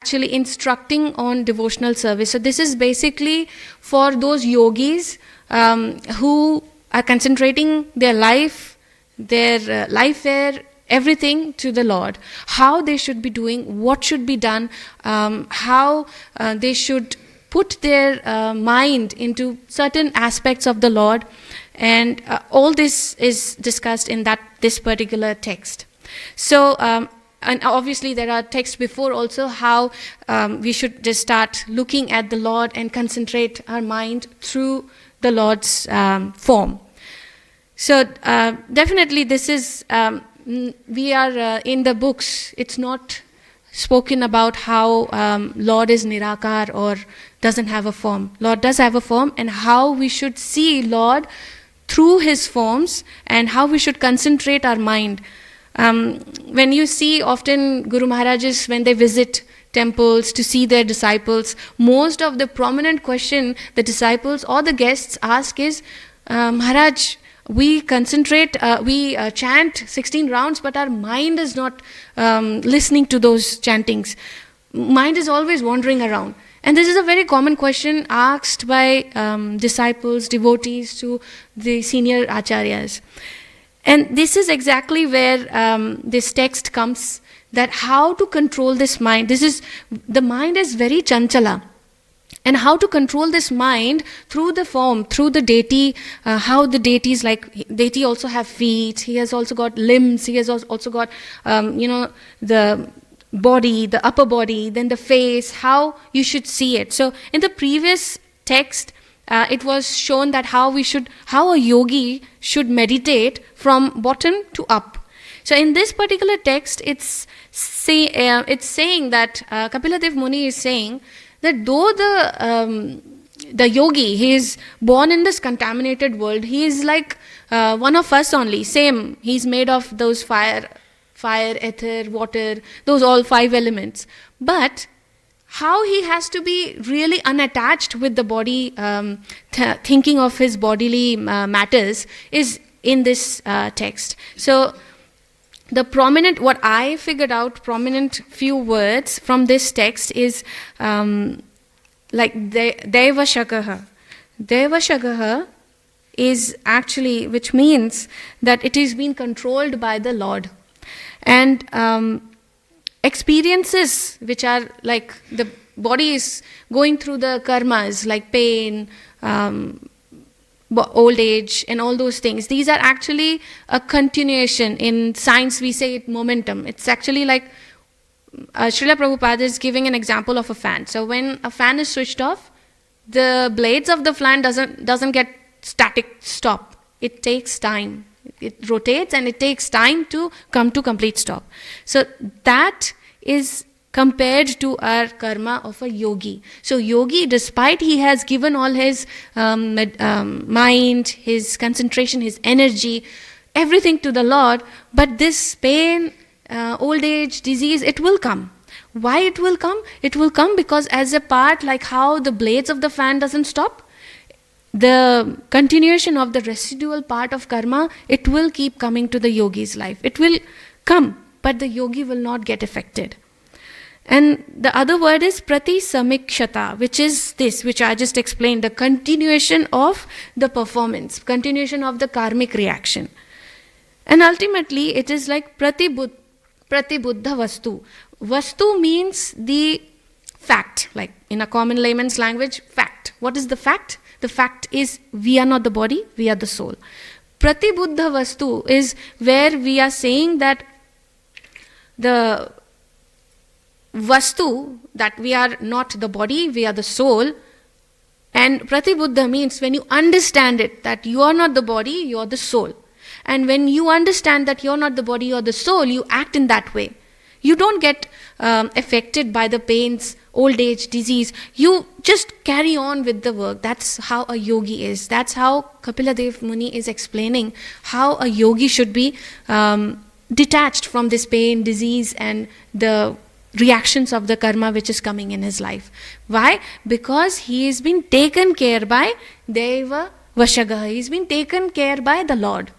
actually instructing on devotional service. So this is basically for those yogis who are concentrating their life, their lifewear, everything to the Lord. How they should be doing, what should be done, how they should put their mind into certain aspects of the Lord, and all this is discussed in this particular text. So, and obviously there are texts before also how we should just start looking at the Lord and concentrate our mind through the Lord's form. So definitely this is, we are in the books, it's not spoken about how Lord is Nirakar or doesn't have a form. Lord does have a form, and how we should see Lord through his forms and how we should concentrate our mind. When you see often Guru Maharajas, when they visit temples to see their disciples, most of the prominent question the disciples or the guests ask is, Maharaj, we concentrate, we chant 16 rounds, but our mind is not listening to those chantings. Mind is always wandering around. And this is a very common question asked by disciples, devotees to the senior acharyas. And this is exactly where this text comes, that how to control this mind. The mind is very chanchala. And how to control this mind through the form, through the deity, how the deities, like deity also have feet, he has also got limbs, he has also got, the body, the upper body, then the face, how you should see it. So in the previous text, it was shown that how a yogi should meditate from bottom to up. So in this particular text, it's saying that Kapiladev Muni is saying that though the yogi, he is born in this contaminated world, he is like one of us only, same. He's made of those fire, ether, water, those all 5 elements. But how he has to be really unattached with the body, thinking of his bodily matters, is in this text. So the prominent, what I figured out, prominent few words from this text is like Deva Shagaha. Deva Shagaha is actually, which means that it is being controlled by the Lord. And experiences which are like the body is going through the karmas, like pain, old age, and all those things. These are actually a continuation. In science, we say it momentum. It's actually like Srila Prabhupada is giving an example of a fan. So when a fan is switched off, the blades of the fan doesn't get static stop. It takes time. It rotates and it takes time to come to complete stop. So that is compared to our karma of a yogi. So yogi, despite he has given all his mind, his concentration, his energy, everything to the Lord, but this pain, old age, disease, it will come. Why it will come? It will come because as a part, like how the blades of the fan doesn't stop, the continuation of the residual part of karma, it will keep coming to the yogi's life. It will come, but the yogi will not get affected. And the other word is prati samikshata, which is this, which I just explained, the continuation of the performance, continuation of the karmic reaction. And ultimately, it is like prati buddha vastu. Vastu means the fact, like in a common layman's language, fact. What is the fact? The fact is we are not the body, we are the soul. Prati buddha vastu is where we are saying that the vastu, that we are not the body, we are the soul. And prati buddha means when you understand it, that you are not the body, you are the soul. And when you understand that you are not the body, you are the soul, you act in that way. You don't get affected by the pains, old age, disease. You just carry on with the work. That's how a yogi is. That's how Kapiladev Muni is explaining how a yogi should be detached from this pain, disease, and the reactions of the karma which is coming in his life. Why? Because he has been taken care by Deva Vashagaha. He's been taken care by the Lord.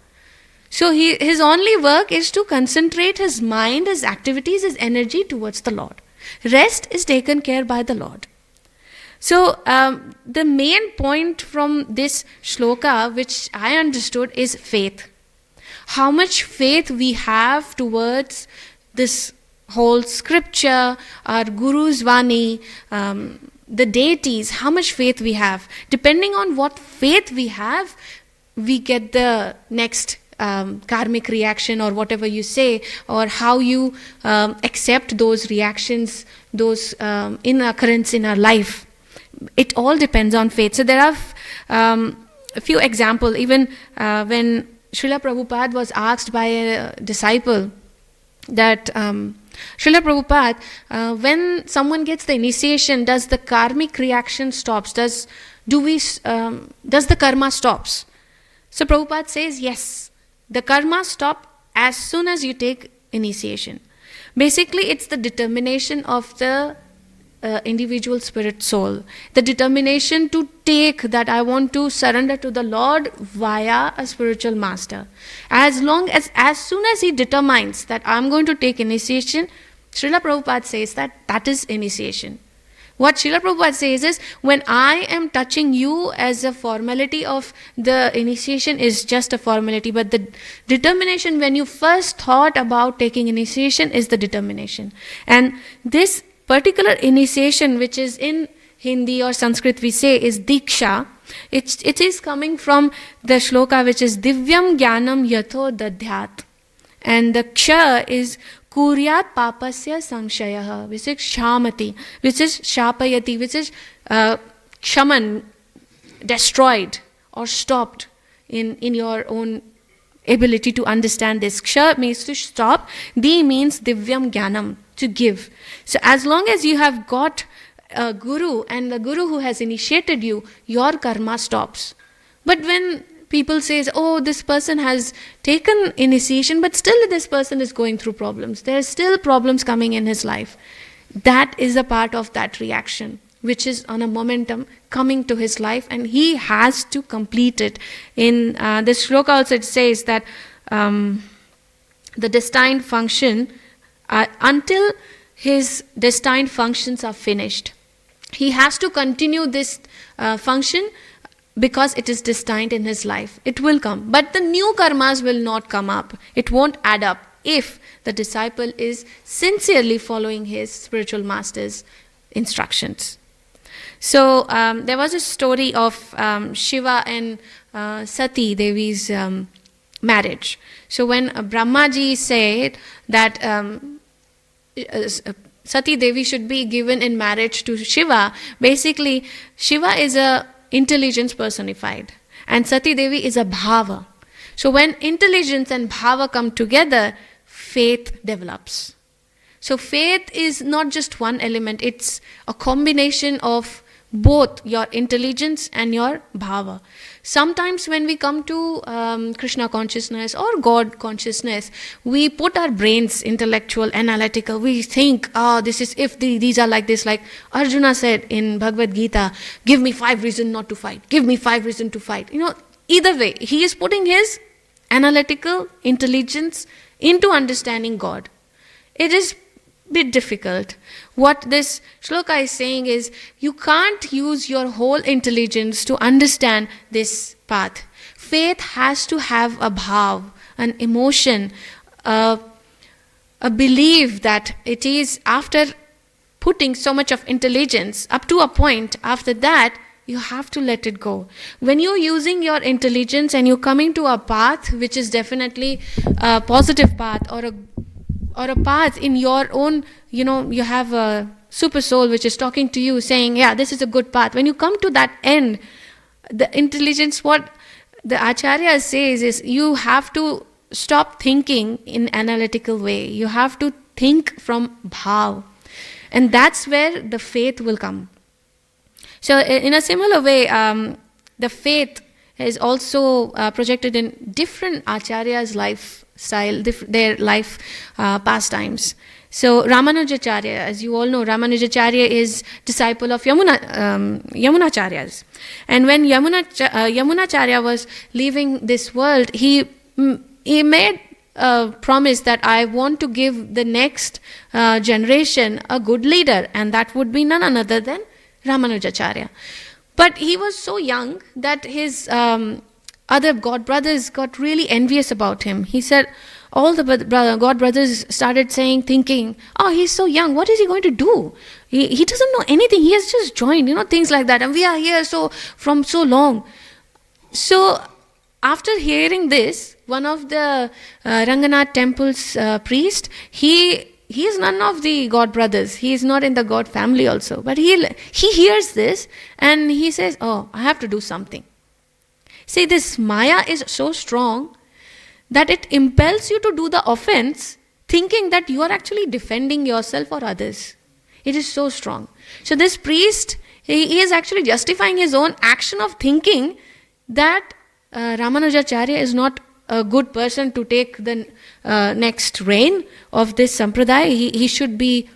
So his only work is to concentrate his mind, his activities, his energy towards the Lord. Rest is taken care by the Lord. So the main point from this shloka, which I understood, is faith. How much faith we have towards this whole scripture, our Guru's Vani, the deities, how much faith we have. Depending on what faith we have, we get the next karmic reaction, or whatever you say, or how you accept those reactions, those in occurrence in our life. It all depends on faith. So there are a few examples. Even when Srila Prabhupada was asked by a disciple that Srila Prabhupada, when someone gets the initiation, does the karmic reaction stops? Does the karma stops? So Prabhupada says yes. The karma stop as soon as you take initiation. Basically, it's the determination of the individual spirit soul, the determination to take that I want to surrender to the Lord via a spiritual master. As soon as he determines that I'm going to take initiation, Srila Prabhupada says that is initiation. What Srila Prabhupada says is, when I am touching you as a formality of the initiation is just a formality, but the determination when you first thought about taking initiation is the determination. And this particular initiation, which is in Hindi or Sanskrit we say is Diksha, it is coming from the shloka which is Divyam Jnanam Yatho Dadhyat. And the Ksha is Kuryat Papasya Samshayah, which is Shamati, which is Shapayati, which is Kshaman, destroyed or stopped in your own ability to understand this. Ksha means to stop, Di means Divyam Jnanam, to give. So as long as you have got a guru and the guru who has initiated you, your karma stops. But when people say, oh, this person has taken initiation, but still this person is going through problems, there are still problems coming in his life, that is a part of that reaction, which is on a momentum coming to his life, and he has to complete it. In this shloka also it says that the destined function, until his destined functions are finished, he has to continue this function because it is destined in his life. It will come. But the new karmas will not come up. It won't add up if the disciple is sincerely following his spiritual master's instructions. So there was a story of Shiva and Sati Devi's marriage. So when Brahmaji said that Sati Devi should be given in marriage to Shiva, basically Shiva is a intelligence personified and Sati Devi is a bhava. So when intelligence and bhava come together, faith develops. So faith is not just one element, it's a combination of both your intelligence and your bhava. Sometimes when we come to Krishna consciousness or God consciousness, we put our brains intellectual, analytical. We think, this is if these are like this. Like Arjuna said in Bhagavad Gita, give me 5 reasons not to fight. Give me 5 reasons to fight. Either way, he is putting his analytical intelligence into understanding God. It is a bit difficult. What this shloka is saying is, you can't use your whole intelligence to understand this path. Faith has to have a bhav, an emotion, a belief that it is after putting so much of intelligence up to a point, after that, you have to let it go. When you're using your intelligence and you're coming to a path which is definitely a positive path or a path in your own, you have a super soul which is talking to you saying, yeah, this is a good path. When you come to that end, the intelligence, what the Acharya says is, you have to stop thinking in analytical way. You have to think from bhav. And that's where the faith will come. So in a similar way, the faith is also projected in different Acharyas' lifestyle, their life pastimes. So Ramanujacharya, as you all know, Ramanujacharya is disciple of Yamunacharyas. And when Yamunacharya was leaving this world, he made promise that I want to give the next generation a good leader, and that would be none other than Ramanujacharya. But he was so young that his other god brothers got really envious about him. He said, all the god brothers started thinking, oh, he's so young, what is he going to do? He doesn't know anything, he has just joined, things like that, and we are here from so long. So after hearing this, one of the Ranganath temple's priest, he is none of the god brothers. He is not in the god family also. But he hears this and he says, oh, I have to do something. See, this Maya is so strong that it impels you to do the offense thinking that you are actually defending yourself or others. It is so strong. So this priest, he is actually justifying his own action of thinking that Ramanujacharya is not a good person to take the next reign of this sampradaya. He should be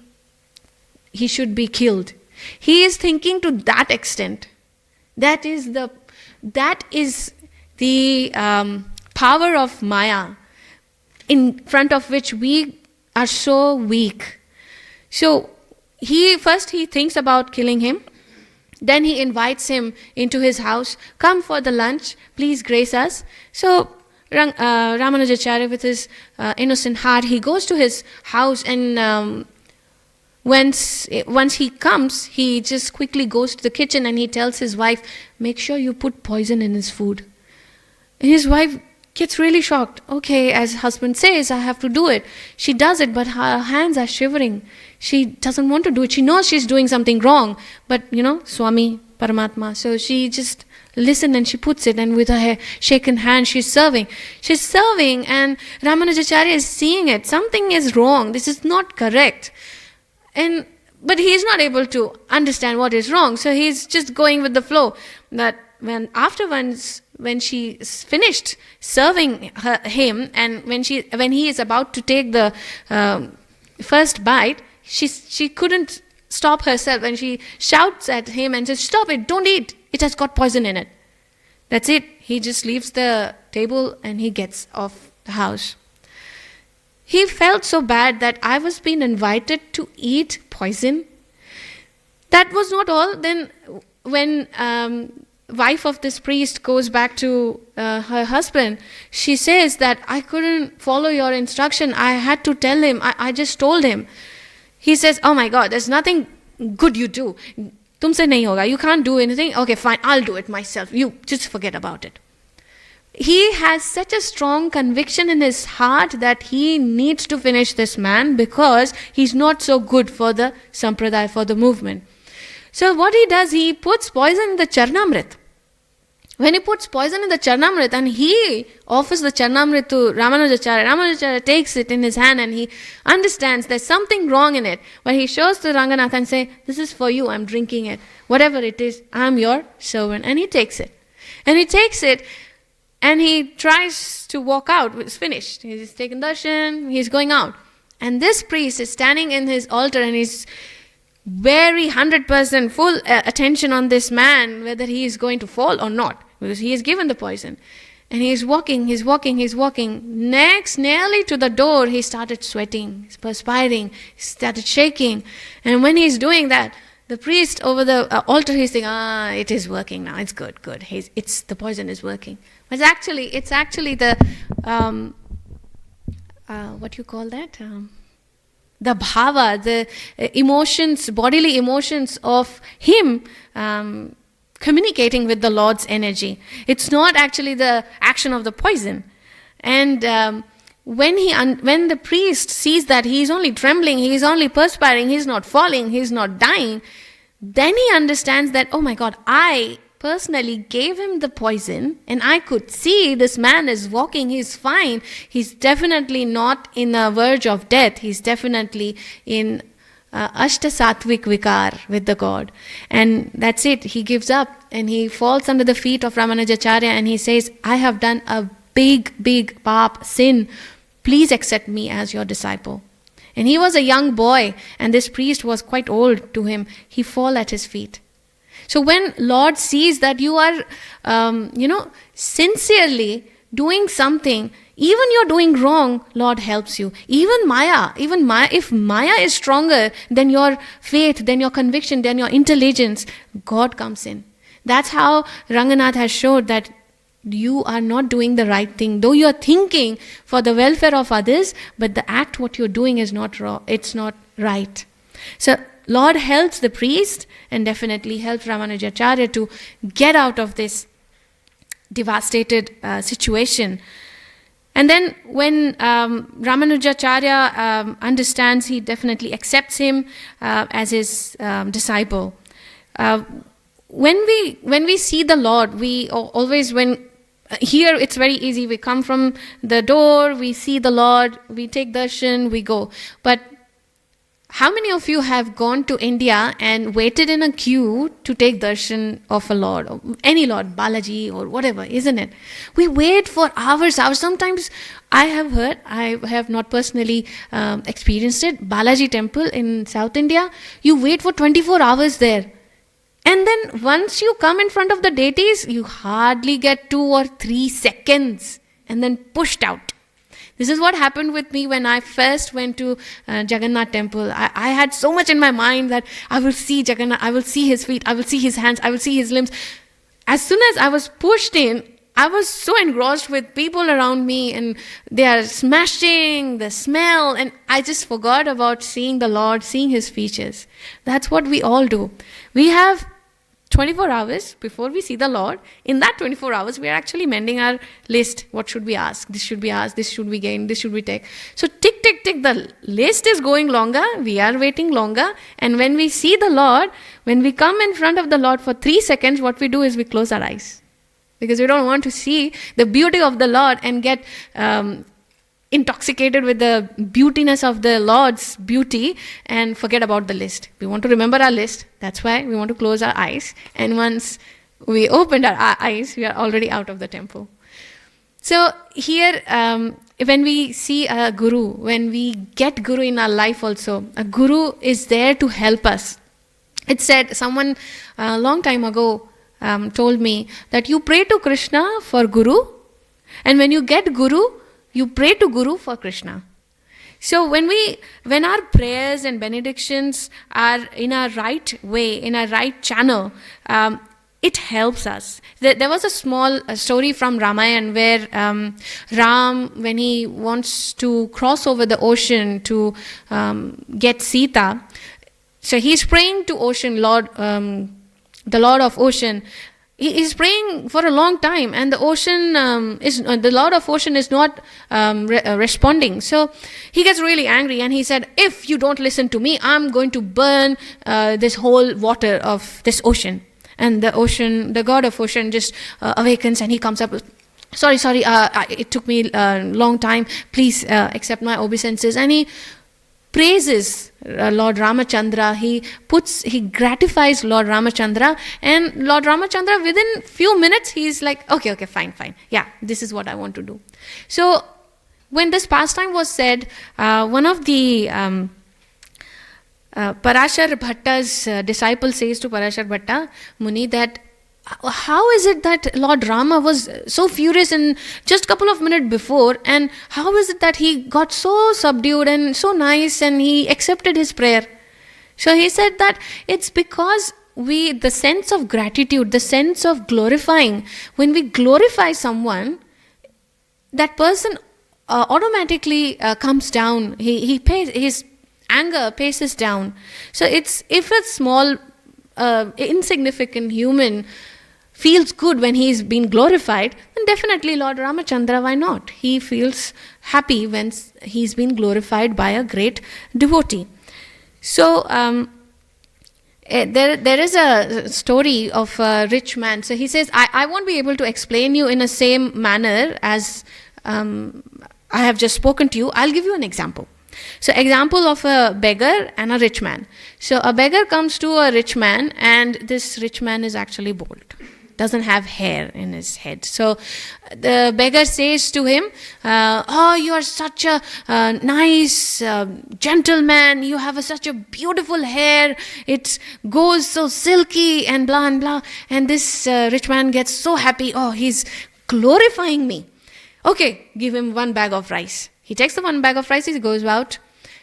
killed. He is thinking to that extent. That is the power of Maya, in front of which we are so weak. So he thinks about killing him. Then he invites him into his house. Come for the lunch, please grace us. So Ramanujacharya, with his innocent heart, he goes to his house, and once he comes, he just quickly goes to the kitchen and he tells his wife, make sure you put poison in his food. And his wife gets really shocked. Okay, as husband says, I have to do it. She does it, but her hands are shivering. She doesn't want to do it. She knows she's doing something wrong, but Swami, Paramatma. So she just listens and she puts it, and with her shaken hand, she's serving. And Ramanujacharya is seeing it. Something is wrong. This is not correct. But he is not able to understand what is wrong. So he's just going with the flow. That when she finished serving him, and when he is about to take the first bite, she couldn't stop herself, and she shouts at him and says, stop it, don't eat, it has got poison in it. That's it. He just leaves the table and he gets off the house. He felt so bad that I was being invited to eat poison. That was not all. Then when wife of this priest goes back to her husband, she says that I couldn't follow your instruction. I had to tell him. I just told him. He says, oh my God, there's nothing good you do. Tumse nahi hoga. You can't do anything. Okay, fine, I'll do it myself. You just forget about it. He has such a strong conviction in his heart that he needs to finish this man because he's not so good for the sampradaya, for the movement. So what he does, he puts poison in the Charnamrit. When he puts poison in the Charnamrit and he offers the Charnamrit to Ramanujacharya, Ramanujacharya takes it in his hand and he understands there's something wrong in it. But he shows to Ranganatha and says, this is for you, I'm drinking it. Whatever it is, I'm your servant. And he takes it. And he tries to walk out. It's finished. He's taken darshan, he's going out. And this priest is standing in his altar and he's very 100% full attention on this man, whether he is going to fall or not, because he is given the poison. And he's walking. Next, nearly to the door, he started sweating, he's perspiring, he started shaking. And when he's doing that, the priest over the altar, he's saying, it is working now, it's good. The poison is working. But it's actually the, what you call that? The bhava, the emotions, bodily emotions of him communicating with the Lord's energy. It's not actually the action of the poison. And when the priest sees that he's only trembling, he's only perspiring, he's not falling, he's not dying, then he understands that, oh my God, I personally gave him the poison and I could see this man is walking, he's fine, he's definitely not in the verge of death, he's definitely in Ashta Satvik Vikar with the God. And that's it, he gives up and he falls under the feet of Ramanujacharya and he says, I have done a big pap, sin, please accept me as your disciple. And he was a young boy and this priest was quite old to him. He fall at his feet. So when Lord sees that you are, sincerely doing something, Even you're doing wrong, Lord helps you. Even Maya, if Maya is stronger than your faith, than your conviction, than your intelligence, God comes in. That's how Ranganath has showed that you are not doing the right thing. Though you are thinking for the welfare of others, but the act what you're doing is not wrong. It's not right. So Lord helps the priest and definitely helps Ramanujacharya to get out of this devastated situation. And then when Ramanujacharya understands, he definitely accepts him as his disciple. When we see the Lord, we always, here it's very easy. We come from the door, we see the Lord, we take darshan, we go. But how many of you have gone to India and waited in a queue to take darshan of a Lord, or any Lord, Balaji or whatever, isn't it? We wait for hours. Sometimes I have heard, I have not personally experienced it, Balaji temple in South India, you wait for 24 hours there. And then once you come in front of the deities, you hardly get 2 or 3 seconds and then pushed out. This is what happened with me when I first went to Jagannath temple. I had so much in my mind that I will see Jagannath, I will see his feet, I will see his hands, I will see his limbs. As soon as I was pushed in, I was so engrossed with people around me and they are smashing, the smell, and I just forgot about seeing the Lord, seeing his features. That's what we all do. We have 24 hours before we see the Lord. In that 24 hours, we are actually mending our list. What should we ask? This should be asked. This should we gain. This should we take. So tick, tick, tick. The list is going longer. We are waiting longer. And when we see the Lord, when we come in front of the Lord for 3 seconds, what we do is we close our eyes. Because we don't want to see the beauty of the Lord and get intoxicated with the beautiness of the Lord's beauty and forget about the list. We want to remember our list. That's why we want to close our eyes. And once we opened our eyes, we are already out of the temple. So here, when we see a guru, when we get guru in our life also, a guru is there to help us. It said, someone a long time ago told me that you pray to Krishna for guru, and when you get guru, you pray to Guru for Krishna. So when our prayers and benedictions are in a right way, in a right channel, it helps us. There was a small story from Ramayana where Ram, when he wants to cross over the ocean to get Sita, so he's praying to ocean, Lord, the Lord of ocean. He is praying for a long time, and the Lord of Ocean is not responding. So he gets really angry, and he said, "If you don't listen to me, I'm going to burn this whole water of this ocean." And the God of Ocean, just awakens, and he comes up. Sorry, it took me a long time. Please accept my obeisances. And he praises Lord Ramachandra. He gratifies Lord Ramachandra, and Lord Ramachandra, within few minutes, he's like, okay, fine. Yeah, this is what I want to do. So when this pastime was said, one of the Parashar Bhatta's disciple says to Parashar Bhatta Muni that, how is it that Lord Rama was so furious in just a couple of minutes before, and how is it that he got so subdued and so nice and he accepted his prayer? So he said that it's because the sense of gratitude, the sense of glorifying, when we glorify someone, that person automatically comes down. He pays, his anger paces down. So if a small insignificant human feels good when he's been glorified, then definitely Lord Ramachandra, why not? He feels happy when he's been glorified by a great devotee. So there is a story of a rich man. So he says, I won't be able to explain you in the same manner as I have just spoken to you. I'll give you an example. So example of a beggar and a rich man. So a beggar comes to a rich man, and this rich man is actually bald, doesn't have hair in his head. So the beggar says to him, oh, you are such a nice gentleman, you have such a beautiful hair, it goes so silky and blah and blah. And this rich man gets so happy, oh, he's glorifying me. Okay, give him 1 bag of rice. He takes the 1 bag of rice, he goes out.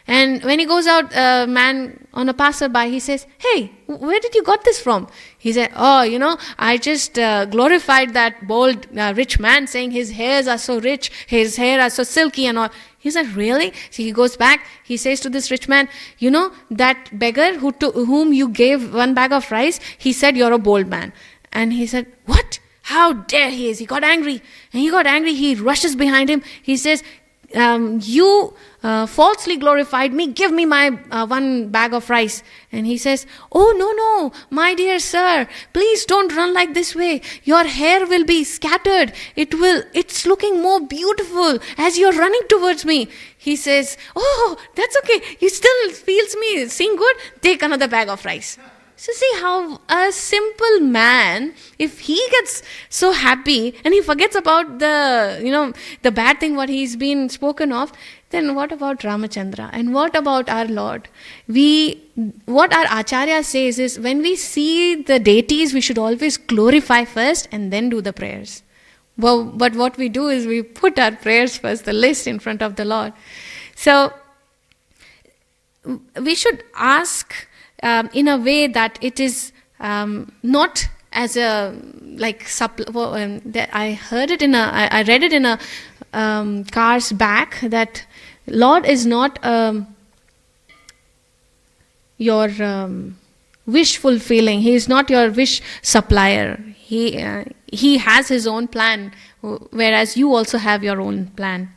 And when he goes out, a man on a passerby, he says, "Hey, where did you got this from?" He said, "Oh, I just glorified that bold rich man, saying his hairs are so rich, his hair are so silky and all." He said, "Really?" So he goes back, he says to this rich man, "That beggar whom you gave 1 bag of rice, he said you're a bold man." And he said, "What? How dare he is?" He got angry. And he rushes behind him. He says, "You falsely glorified me. Give me my 1 bag of rice." And he says, "Oh, no, my dear sir, please don't run like this way. Your hair will be scattered. It's looking more beautiful as you're running towards me." He says, "Oh, that's okay. You still feels me seeing good. Take another bag of rice." So see how a simple man, if he gets so happy and he forgets about the bad thing what he's been spoken of, then what about Ramachandra? And what about our Lord? What our Acharya says is, when we see the deities, we should always glorify first and then do the prayers. Well, but what we do is we put our prayers first, the list in front of the Lord. So we should ask in a way that it is not as a I heard it I read it in a car's back, that Lord is not your wish fulfilling. He is not your wish supplier. He has his own plan, whereas you also have your own plan.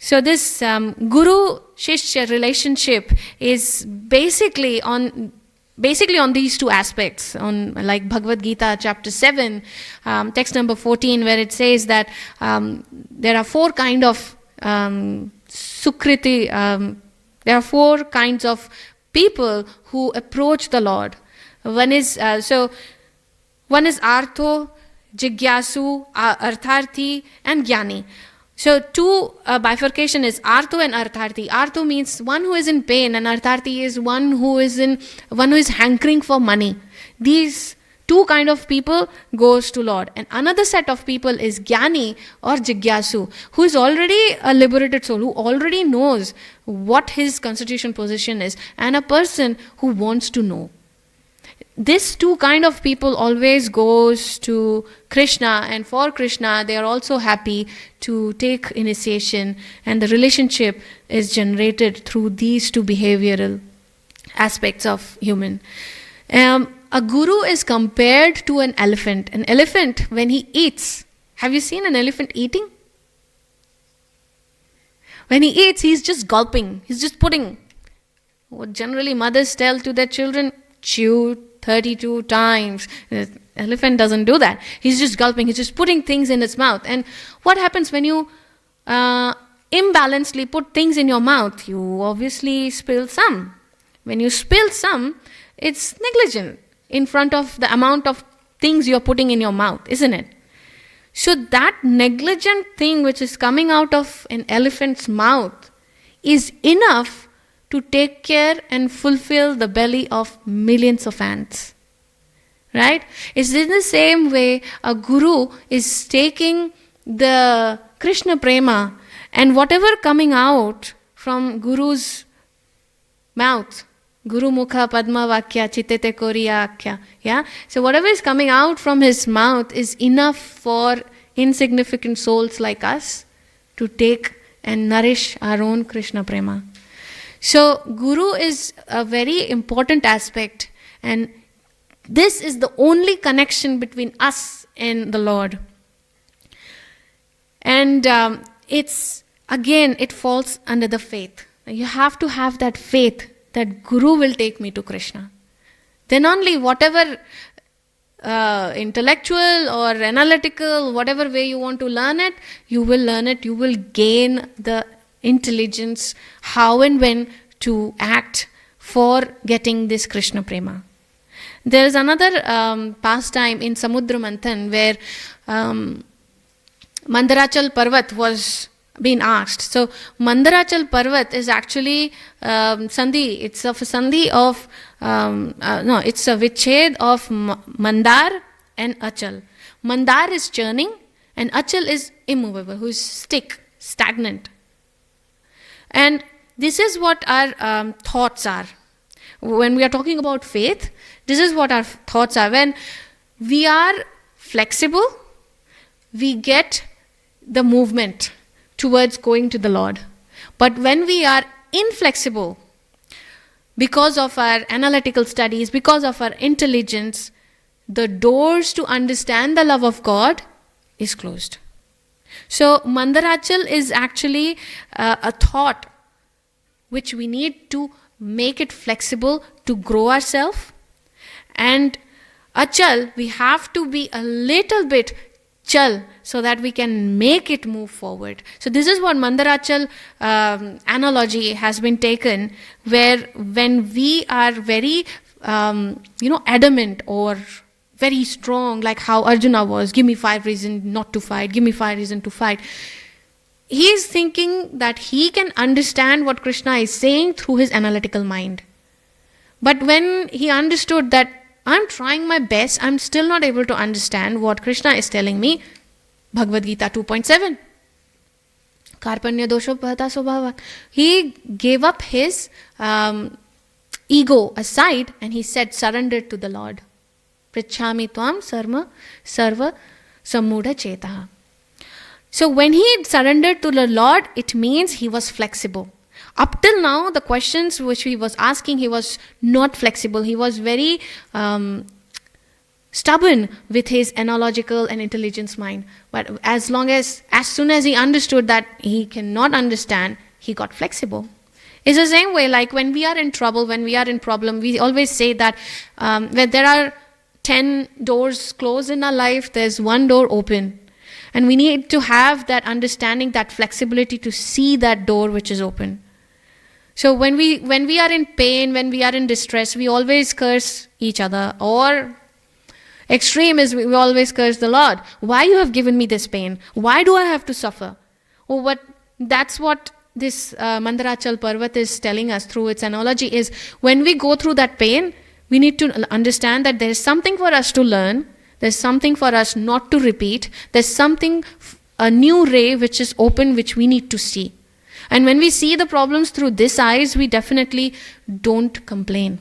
So this Guru-Shishya relationship is basically on these two aspects, on like Bhagavad Gita chapter 7, text number 14, where it says that there are 4 kind of Sukriti, there are 4 kinds of people who approach the Lord. One is Artho, Jigyasu, Artharthi, and Jnani. So 2 bifurcation is Artho and Artharthi. Artho means one who is in pain, and Artharthi is one who is hankering for money. These 2 kind of people goes to Lord. And another set of people is Jnani or Jigyasu, who is already a liberated soul, who already knows what his constitution position is, and a person who wants to know. This 2 kind of people always goes to Krishna, and for Krishna they are also happy to take initiation, and the relationship is generated through these 2 behavioral aspects of human. A guru is compared to an elephant. An elephant, when he eats, have you seen an elephant eating? When he eats, he's just gulping, he's just putting. What generally mothers tell to their children, chew 32 times. The elephant doesn't do that. He's just gulping. He's just putting things in his mouth. And what happens when you imbalancedly put things in your mouth? You obviously spill some. When you spill some, it's negligent in front of the amount of things you're putting in your mouth, isn't it? So that negligent thing which is coming out of an elephant's mouth is enough to take care and fulfill the belly of millions of ants. Right? It's in the same way a guru is taking the Krishna prema, and whatever coming out from guru's mouth, Guru Mukha Padma Vakya Chitete Koriya Akya. Yeah? So whatever is coming out from his mouth is enough for insignificant souls like us to take and nourish our own Krishna prema. So Guru is a very important aspect, and this is the only connection between us and the Lord. And it falls under the faith. You have to have that faith that Guru will take me to Krishna. Then only whatever intellectual or analytical, whatever way you want to learn it, you will learn it. You will gain the intelligence how and when to act for getting this Krishna prema. There is another pastime in Samudra Manthan where Mandarachal Parvat was being asked. So Mandarachal Parvat is actually Sandhi. It's a Sandhi of it's a Viched of Mandar and Achal. Mandar is churning and Achal is immovable, who is stagnant. And this is what our thoughts are. When we are talking about faith, this is what our thoughts are. When we are flexible, we get the movement towards going to the Lord. But when we are inflexible, because of our analytical studies, because of our intelligence, the doors to understand the love of God is closed. So Mandarachal is actually a thought which we need to make it flexible to grow ourselves. And Achal, we have to be a little bit chal so that we can make it move forward. So this is what Mandarachal analogy has been taken, where when we are very adamant or very strong, like how Arjuna was, give me 5 reasons not to fight, give me 5 reasons to fight. He is thinking that he can understand what Krishna is saying through his analytical mind. But when he understood that I'm trying my best, I'm still not able to understand what Krishna is telling me, Bhagavad Gita 2.7. Karpanya dosho bhata svabhava. He gave up his ego aside and he said, surrendered to the Lord. Prichhami tvam sarva sammudha chetaha. So when he surrendered to the Lord, it means he was flexible. Up till now, the questions which he was asking, he was not flexible. He was very stubborn with his analogical and intelligence mind. But as soon as he understood that he cannot understand, he got flexible. It's the same way, like when we are in trouble, when we are in problem, we always say that when there are 10 doors closed in our life, there's one door open. And we need to have that understanding, that flexibility to see that door which is open. So when we are in pain, when we are in distress, we always curse each other. Or extreme is we always curse the Lord. Why you have given me this pain? Why do I have to suffer? That's what this Mandarachal Parvat is telling us through its analogy is, when we go through that pain, we need to understand that there is something for us to learn. There's something for us not to repeat. There's something, a new ray which is open, which we need to see. And when we see the problems through this eyes, we definitely don't complain.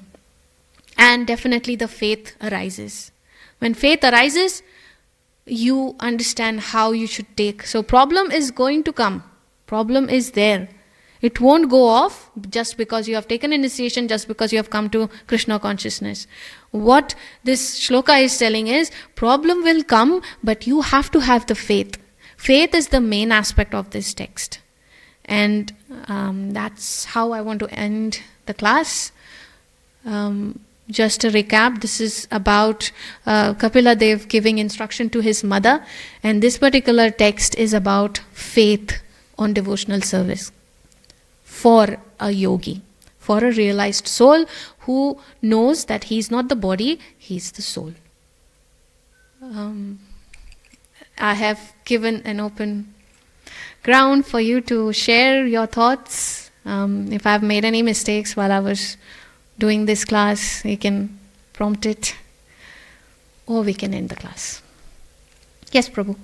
And definitely the faith arises. When faith arises, you understand how you should take. So problem is going to come. Problem is there. It won't go off just because you have taken initiation, just because you have come to Krishna consciousness. What this shloka is telling is, problem will come, but you have to have the faith. Faith is the main aspect of this text. And that's how I want to end the class. Just to recap, this is about Kapila Dev giving instruction to his mother. And this particular text is about faith on devotional service. For a yogi, for a realized soul who knows that he is not the body, he is the soul. I have given an open ground for you to share your thoughts. If I have made any mistakes while I was doing this class, you can prompt it, or we can end the class. Yes, Prabhu.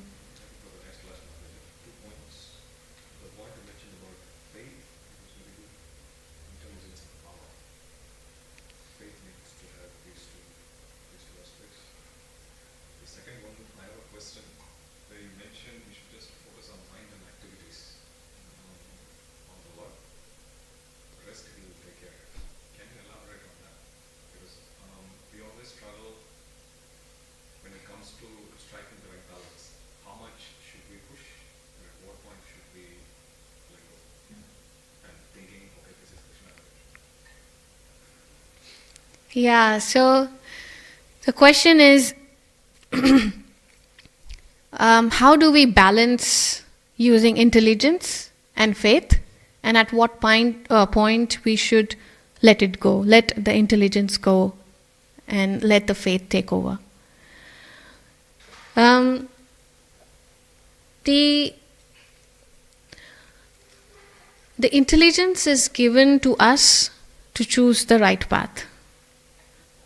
Yeah, so the question is, how do we balance using intelligence and faith, and at what point we should let it go, let the intelligence go, and let the faith take over. The intelligence is given to us to choose the right path.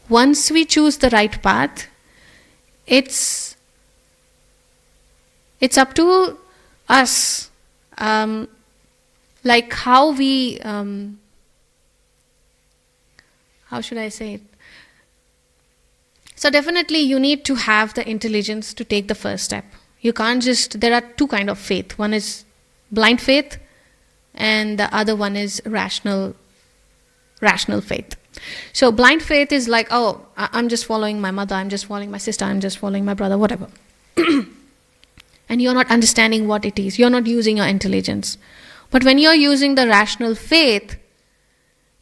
Once we choose the right path, it's up to us, like how we, how should I say it? So definitely you need to have the intelligence to take the first step. You can't just, there are two kind of faith. One is blind faith and the other one is rational faith. So blind faith is like, oh, I'm just following my mother, I'm just following my sister, I'm just following my brother, whatever. And you're not understanding what it is. You're not using your intelligence. But when you're using the rational faith,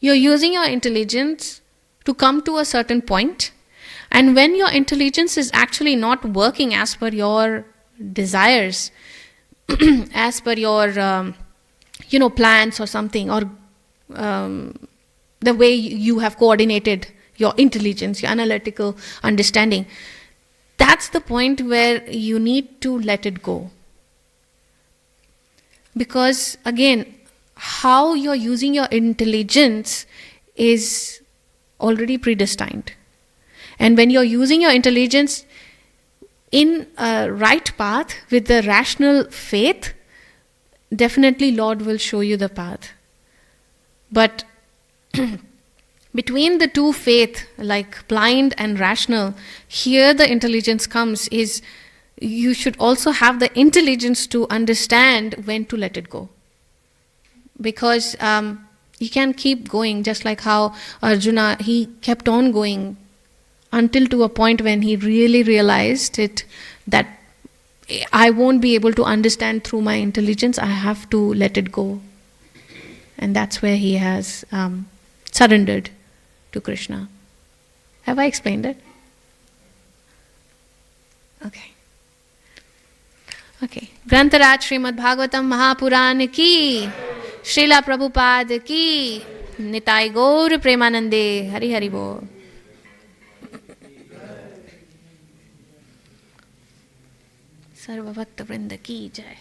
you're using your intelligence to come to a certain point. And when your intelligence is actually not working as per your desires, as per your, plans or something, or the way you have coordinated your intelligence, your analytical understanding, that's the point where you need to let it go. Because again, how you're using your intelligence is already predestined. And when you're using your intelligence in a right path with the rational faith, definitely Lord will show you the path. But between the two faith, like blind and rational, here the intelligence comes is you should also have the intelligence to understand when to let it go. Because you can keep going, just like how Arjuna, he kept on going until to a point when he really realized it, that I won't be able to understand through my intelligence, I have to let it go. And that's where he has surrendered to Krishna. Have I explained it? Okay. ग्रंथराज Shrimad Bhagavatam Mahapuran की, श्रीला प्रभुपाद की, निताई गौर प्रेमानंदे, हरि हरि बोल। सर्व भक्त वृंद की जय।